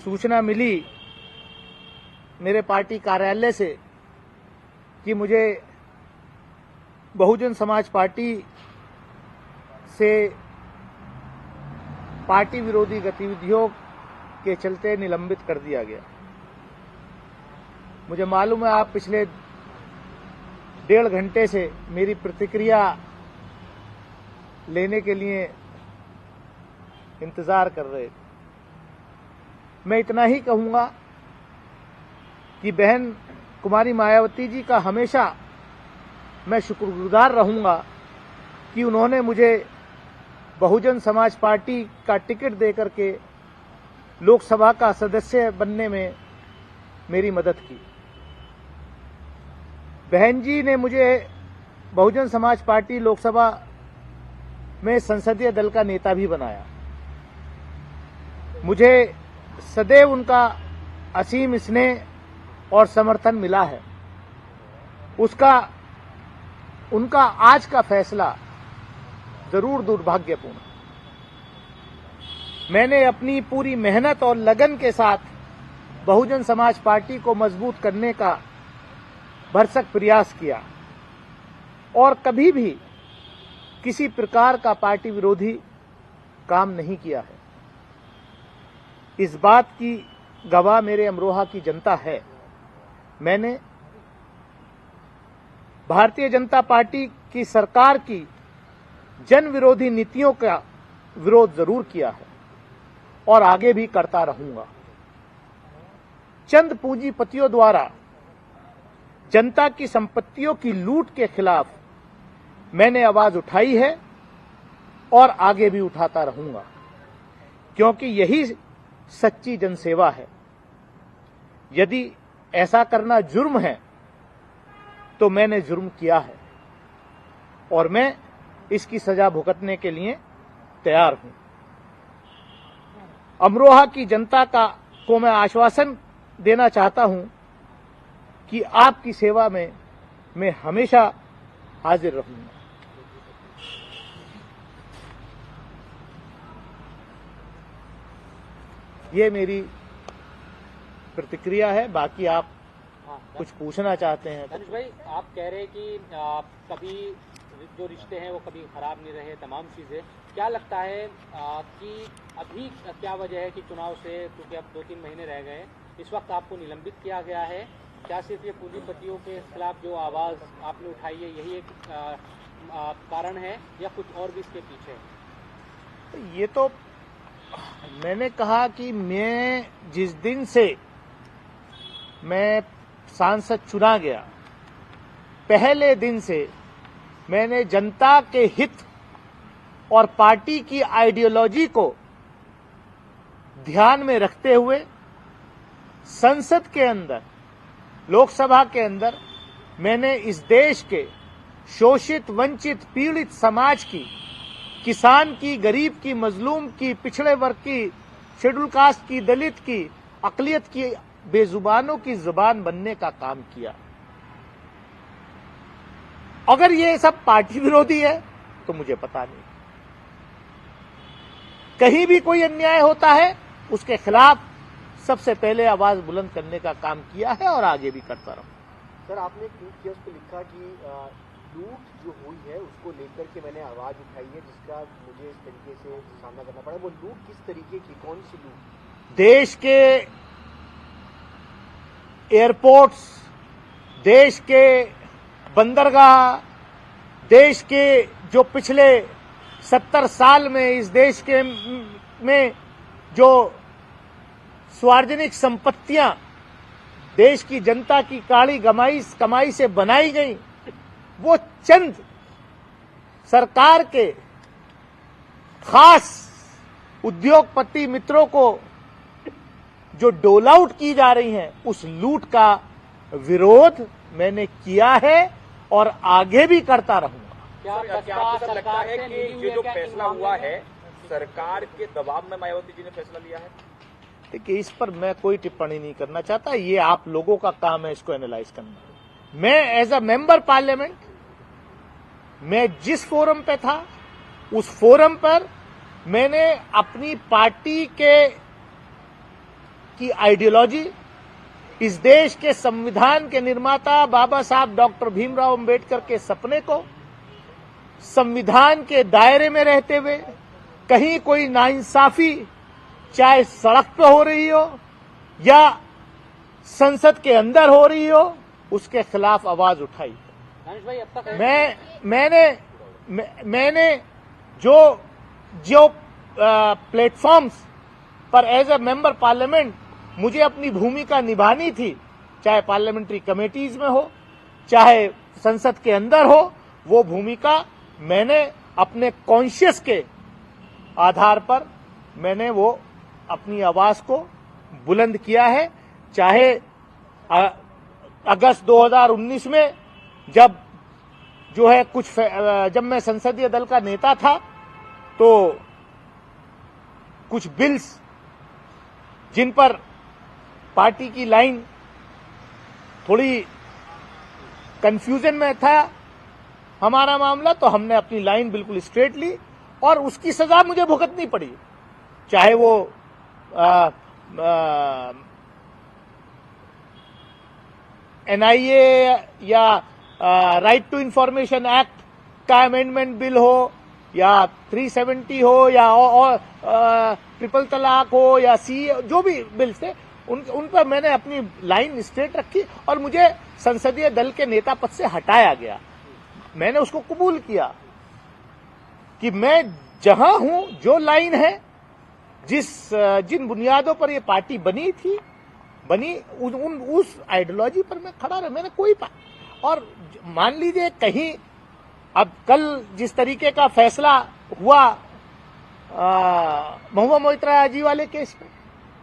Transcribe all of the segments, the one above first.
सूचना मिली मेरे पार्टी कार्यालय से कि मुझे बहुजन समाज पार्टी से पार्टी विरोधी गतिविधियों के चलते निलंबित कर दिया गया। मुझे मालूम है आप पिछले 1.5 घंटे से मेरी प्रतिक्रिया लेने के लिए इंतजार कर रहे थे। मैं इतना ही कहूंगा कि बहन कुमारी मायावती जी का हमेशा मैं शुक्रगुजार रहूंगा कि उन्होंने मुझे बहुजन समाज पार्टी का टिकट देकर के लोकसभा का सदस्य बनने में मेरी मदद की। बहन जी ने मुझे बहुजन समाज पार्टी लोकसभा में संसदीय दल का नेता भी बनाया। मुझे सदैव उनका असीम स्नेह और समर्थन मिला है। उनका आज का फैसला जरूर दुर्भाग्यपूर्ण है। मैंने अपनी पूरी मेहनत और लगन के साथ बहुजन समाज पार्टी को मजबूत करने का भरसक प्रयास किया और कभी भी किसी प्रकार का पार्टी विरोधी काम नहीं किया है। इस बात की गवाह मेरे अमरोहा की जनता है। मैंने भारतीय जनता पार्टी की सरकार की जन विरोधी नीतियों का विरोध जरूर किया है और आगे भी करता रहूंगा। चंद पूंजीपतियों द्वारा जनता की संपत्तियों की लूट के खिलाफ मैंने आवाज उठाई है और आगे भी उठाता रहूंगा, क्योंकि यही सच्ची जनसेवा है। यदि ऐसा करना जुर्म है तो मैंने जुर्म किया है और मैं इसकी सजा भुगतने के लिए तैयार हूं। अमरोहा की जनता को मैं आश्वासन देना चाहता हूं कि आपकी सेवा में मैं हमेशा हाजिर रहूंगा। ये मेरी प्रतिक्रिया है। बाकी आप कुछ पूछना चाहते हैं? धनुष भाई, आप कह रहे हैं कि कभी जो रिश्ते हैं वो कभी खराब नहीं रहे, तमाम चीजें। क्या लगता है कि अभी क्या वजह है कि चुनाव से, क्योंकि अब 2-3 महीने रह गए, इस वक्त आपको निलंबित किया गया है? क्या सिर्फ ये पूंजीपतियों के खिलाफ जो आवाज आपने उठाई है यही एक कारण है या कुछ और भी इसके पीछे है? ये तो मैंने कहा कि मैं जिस दिन से मैं सांसद चुना गया, पहले दिन से मैंने जनता के हित और पार्टी की आइडियोलॉजी को ध्यान में रखते हुए संसद के अंदर, लोकसभा के अंदर मैंने इस देश के शोषित, वंचित, पीड़ित समाज की, किसान की, गरीब की, मजलूम की, पिछड़े वर्ग की, शेड्यूल कास्ट की, दलित की, अकलियत की, बेजुबानों की जुबान बनने का काम किया। अगर ये सब पार्टी विरोधी है तो मुझे पता नहीं। कहीं भी कोई अन्याय होता है उसके खिलाफ सबसे पहले आवाज बुलंद करने का काम किया है और आगे भी करता रहूं। सर, आपने एक ट्वीट किया, उस पर लिखा कि लूट जो हुई है उसको लेकर के मैंने आवाज उठाई है, जिसका मुझे इस तरीके से सामना करना पड़ा। वो लूट किस तरीके की, कौन सी लूट? देश के एयरपोर्ट्स, देश के बंदरगाह, देश के जो पिछले 70 साल में इस देश के में जो सार्वजनिक संपत्तियां देश की जनता की काली कमाई से बनाई गई, वो चंद सरकार के खास उद्योगपति मित्रों को जो डोल आउट की जा रही हैं, उस लूट का विरोध मैंने किया है और आगे भी करता रहूंगा। क्या आपको लगता है कि ये जो फैसला हुआ है सरकार के दबाव में मायावती जी ने फैसला लिया है? देखिए, इस पर मैं कोई टिप्पणी नहीं करना चाहता। ये आप लोगों का काम है इसको एनालाइज करना। मैं एज अ मेंबर पार्लियामेंट, मैं जिस फोरम पे था उस फोरम पर मैंने अपनी पार्टी के की आइडियोलॉजी, इस देश के संविधान के निर्माता बाबा साहब डॉक्टर भीमराव अंबेडकर के सपने को संविधान के दायरे में रहते हुए कहीं कोई नाइंसाफी चाहे सड़क पे हो रही हो या संसद के अंदर हो रही हो, उसके खिलाफ आवाज उठाई। दानिश भाई, अब तक मैंने जो प्लेटफॉर्म्स पर एज ए मेंबर पार्लियामेंट मुझे अपनी भूमिका निभानी थी, चाहे पार्लियामेंट्री कमेटीज में हो चाहे संसद के अंदर हो, वो भूमिका मैंने अपने कॉन्शियस के आधार पर मैंने वो अपनी आवाज को बुलंद किया है। चाहे अगस्त 2019 में जब जो है जब मैं संसदीय दल का नेता था तो कुछ बिल्स जिन पर पार्टी की लाइन थोड़ी कंफ्यूजन में था हमारा मामला, तो हमने अपनी लाइन बिल्कुल स्ट्रेट ली और उसकी सजा मुझे भुगतनी पड़ी, चाहे वो एनआईए या राइट टू इंफॉर्मेशन एक्ट का अमेंडमेंट बिल हो या 370 हो या ट्रिपल तलाक हो या सी, जो भी बिल्स थे उन पर मैंने अपनी लाइन स्ट्रेट रखी और मुझे संसदीय दल के नेता पद से हटाया गया। मैंने उसको कबूल किया कि मैं जहां हूं, जो लाइन है, जिन बुनियादों पर ये पार्टी बनी उस आइडियोलॉजी पर मैं खड़ा रहा। मैंने कोई और मान लीजिए कहीं अब कल जिस तरीके का फैसला हुआ महुआ मोइत्रा जी वाले केस में,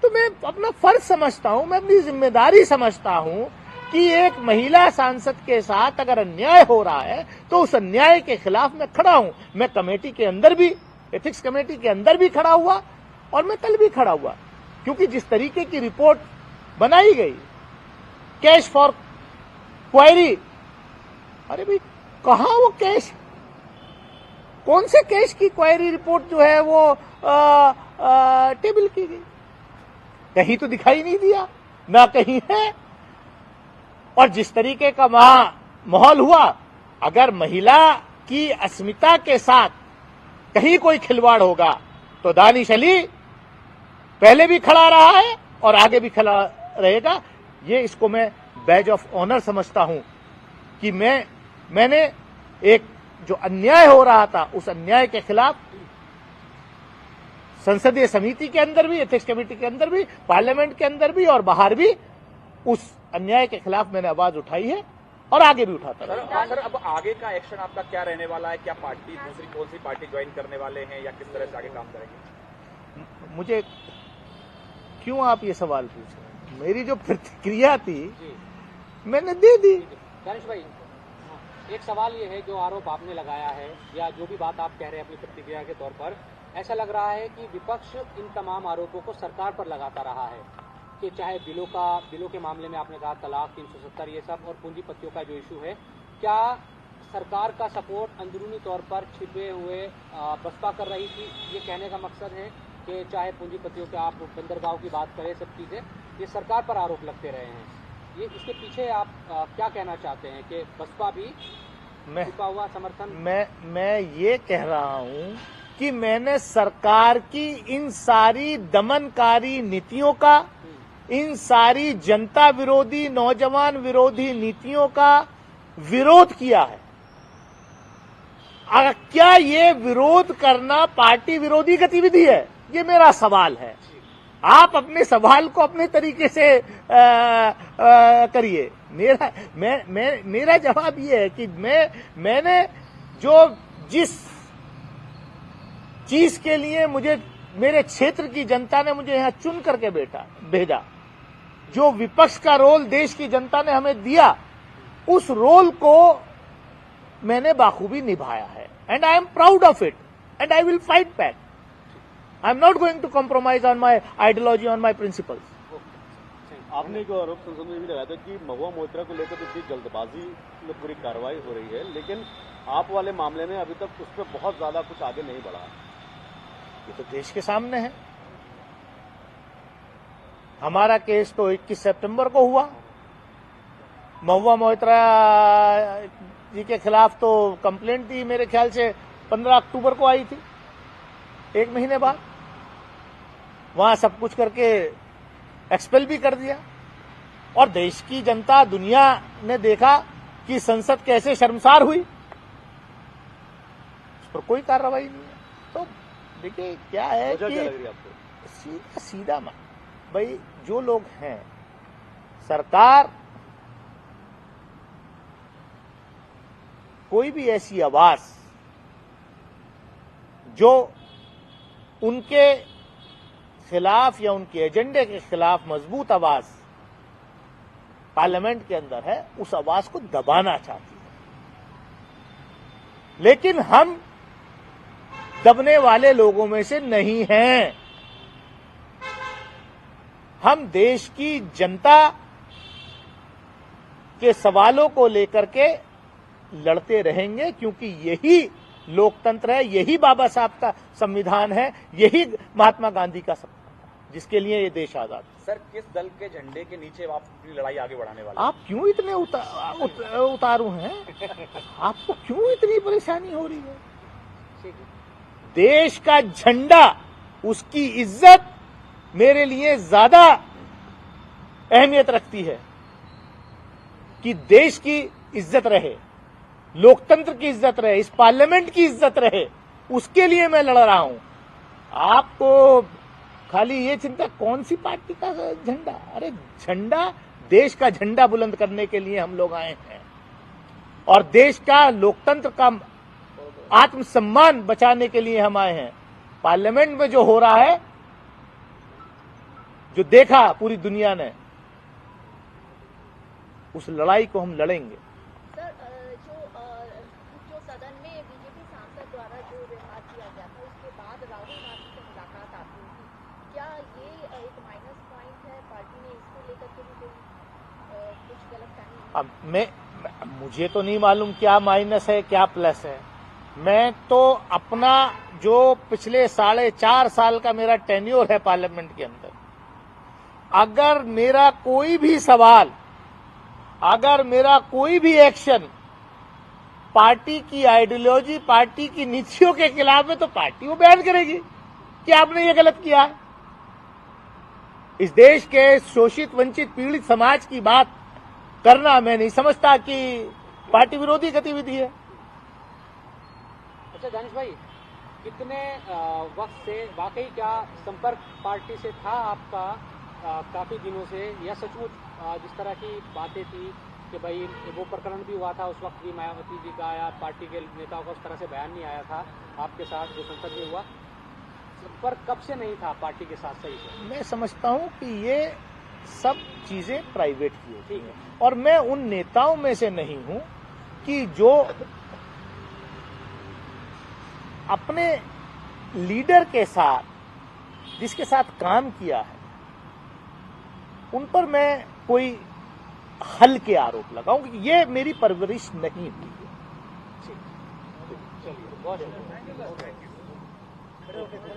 तो मैं अपना फर्ज समझता हूं, मैं अपनी जिम्मेदारी समझता हूं कि एक महिला सांसद के साथ अगर अन्याय हो रहा है तो उस अन्याय के खिलाफ मैं खड़ा हूं। मैं कमेटी के अंदर भी, एथिक्स कमेटी के अंदर भी खड़ा हुआ और मैं कल भी खड़ा हुआ, क्योंकि जिस तरीके की रिपोर्ट बनाई गई, कैश फॉर क्वायरी, अरे भाई कहां वो कैश, कौन से कैश की क्वायरी रिपोर्ट जो है वो टेबल की गई, कहीं तो दिखाई नहीं दिया, ना कहीं है। और जिस तरीके का वहां माहौल हुआ, अगर महिला की अस्मिता के साथ कहीं कोई खिलवाड़ होगा तो दानिश अली पहले भी खड़ा रहा है और आगे भी खड़ा रहेगा। ये इसको मैं बैज ऑफ ऑनर समझता हूं कि मैंने एक जो अन्याय हो रहा था उस अन्याय के खिलाफ संसदीय समिति के अंदर भी, एथिक्स कमेटी के अंदर भी, पार्लियामेंट के अंदर भी और बाहर भी उस अन्याय के खिलाफ मैंने आवाज उठाई है और आगे भी उठाता रहूंगा। सर, अब आगे का एक्शन आपका क्या रहने वाला है? क्या पार्टी दूसरी कौन सी पार्टी ज्वाइन करने वाले हैं या किस तरह से आगे काम करेंगे? मुझे क्यों आप ये सवाल पूछ रहे हैं? मेरी जो प्रतिक्रिया थी मैंने दे दी। दानिश भाई, एक सवाल ये है, जो आरोप आपने लगाया है या जो भी बात आप कह रहे हैं अपनी प्रतिक्रिया के तौर पर, ऐसा लग रहा है कि विपक्ष इन तमाम आरोपों को सरकार पर लगाता रहा है कि चाहे बिलों के मामले में आपने कहा तलाक 370 ये सब और पूंजीपतियों का जो इशू है, क्या सरकार का सपोर्ट अंदरूनी तौर पर छिपे हुए बसपा कर रही थी? ये कहने का मकसद है कि चाहे पूंजीपतियों के आप बंदरगाह की बात करें, सब चीजें ये सरकार पर आरोप लगते रहे हैं। ये इसके पीछे आप क्या कहना चाहते हैं कि बसपा भी छिपा हुआ समर्थन? मैं ये कह रहा हूं कि मैंने सरकार की इन सारी दमनकारी नीतियों का, इन सारी जनता विरोधी, नौजवान विरोधी नीतियों का विरोध किया है। क्या ये विरोध करना पार्टी विरोधी गतिविधि है? ये मेरा सवाल है। आप अपने सवाल को अपने तरीके से करिए। मेरा जवाब ये है कि मैंने जिस चीज के लिए मेरे क्षेत्र की जनता ने मुझे यहां चुन करके भेजा, जो विपक्ष का रोल देश की जनता ने हमें दिया, उस रोल को मैंने बाखूबी निभाया है and I am proud of it and I will fight back. I am not going to compromise on my ideology, on my principles. आपने एक आरोप संसद में भी लगाया था कि महुआ मोइत्रा को लेकर इतनी जल्दबाजी में पूरी कार्रवाई हो रही है, लेकिन आप वाले मामले में अभी तक उस पर बहुत ज्यादा कुछ आगे नहीं बढ़ा। ये तो देश के सामने है। हमारा केस तो 21 सितंबर को हुआ। महुआ मोइत्रा जी के खिलाफ तो कंप्लेंट थी मेरे ख्याल से 15 अक्टूबर को आई थी, 1 महीने बाद। वहां सब कुछ करके एक्सपेल भी कर दिया और देश की जनता, दुनिया ने देखा कि संसद कैसे शर्मसार हुई। उस पर कोई कार्रवाई नहीं है। तो देखिए क्या है वजह क्या लग रही कि है आपको? सीधा भाई जो लोग हैं, सरकार कोई भी ऐसी आवाज जो उनके खिलाफ या उनके एजेंडे के खिलाफ मजबूत आवाज पार्लियामेंट के अंदर है, उस आवाज को दबाना चाहती है। लेकिन हम दबने वाले लोगों में से नहीं हैं। हम देश की जनता के सवालों को लेकर के लड़ते रहेंगे, क्योंकि यही लोकतंत्र है, यही बाबा साहब का संविधान है, यही महात्मा गांधी का संविधान है, जिसके लिए ये देश आजाद है। सर, किस दल के झंडे के नीचे आप अपनी लड़ाई आगे बढ़ाने वाले? आप क्यों इतने उतारू हैं? आपको क्यों इतनी परेशानी हो रही है? देश का झंडा, उसकी इज्जत मेरे लिए ज्यादा अहमियत रखती है कि देश की इज्जत रहे, लोकतंत्र की इज्जत रहे, इस पार्लियामेंट की इज्जत रहे, उसके लिए मैं लड़ रहा हूं। आपको खाली ये चिंता कौन सी पार्टी का झंडा? अरे झंडा, देश का झंडा बुलंद करने के लिए हम लोग आए हैं और देश का, लोकतंत्र का आत्मसम्मान बचाने के लिए हम आए हैं। पार्लियामेंट में जो हो रहा है, जो देखा पूरी दुनिया ने, उस लड़ाई को हम लड़ेंगे। सर, जो सदन में बीजेपी सांसद द्वारा जो व्यवहार किया गया था, उसके बाद राहुल गांधी से मुलाकात आपकी हुई, क्या ये एक माइनस पॉइंट है? पार्टी ने इसको लेकर के भी कोई कुछ गलतफहमी? अब मुझे तो नहीं मालूम क्या माइनस है क्या प्लस है। मैं तो अपना जो पिछले 4.5 साल का मेरा टेन्योर है पार्लियामेंट के अंदर, अगर मेरा कोई भी सवाल, अगर मेरा कोई भी एक्शन पार्टी की आइडियोलॉजी, पार्टी की नीतियों के खिलाफ है, तो पार्टी वो बयान करेगी कि आपने ये गलत किया है। इस देश के शोषित, वंचित, पीड़ित समाज की बात करना मैं नहीं समझता कि पार्टी विरोधी गतिविधि है। अच्छा दानिश भाई, कितने वक्त से वाकई क्या संपर्क पार्टी से था आपका काफी दिनों से, या सचमुच जिस तरह की बातें थी कि भाई वो प्रकरण भी हुआ था, उस वक्त भी मायावती जी का या पार्टी के नेताओं का उस तरह से बयान नहीं आया था आपके साथ जो संसद में हुआ, संपर्क कब से नहीं था पार्टी के साथ? सही से मैं समझता हूं कि ये सब चीजें प्राइवेट की होती हैं और मैं उन नेताओं में से नहीं हूं कि जो अपने लीडर के साथ, जिसके साथ काम किया है, उन पर मैं कोई हल्के आरोप लगाऊं, कि ये मेरी परवरिश नहीं हुई है। चलिए, बहुत शुक्रिया।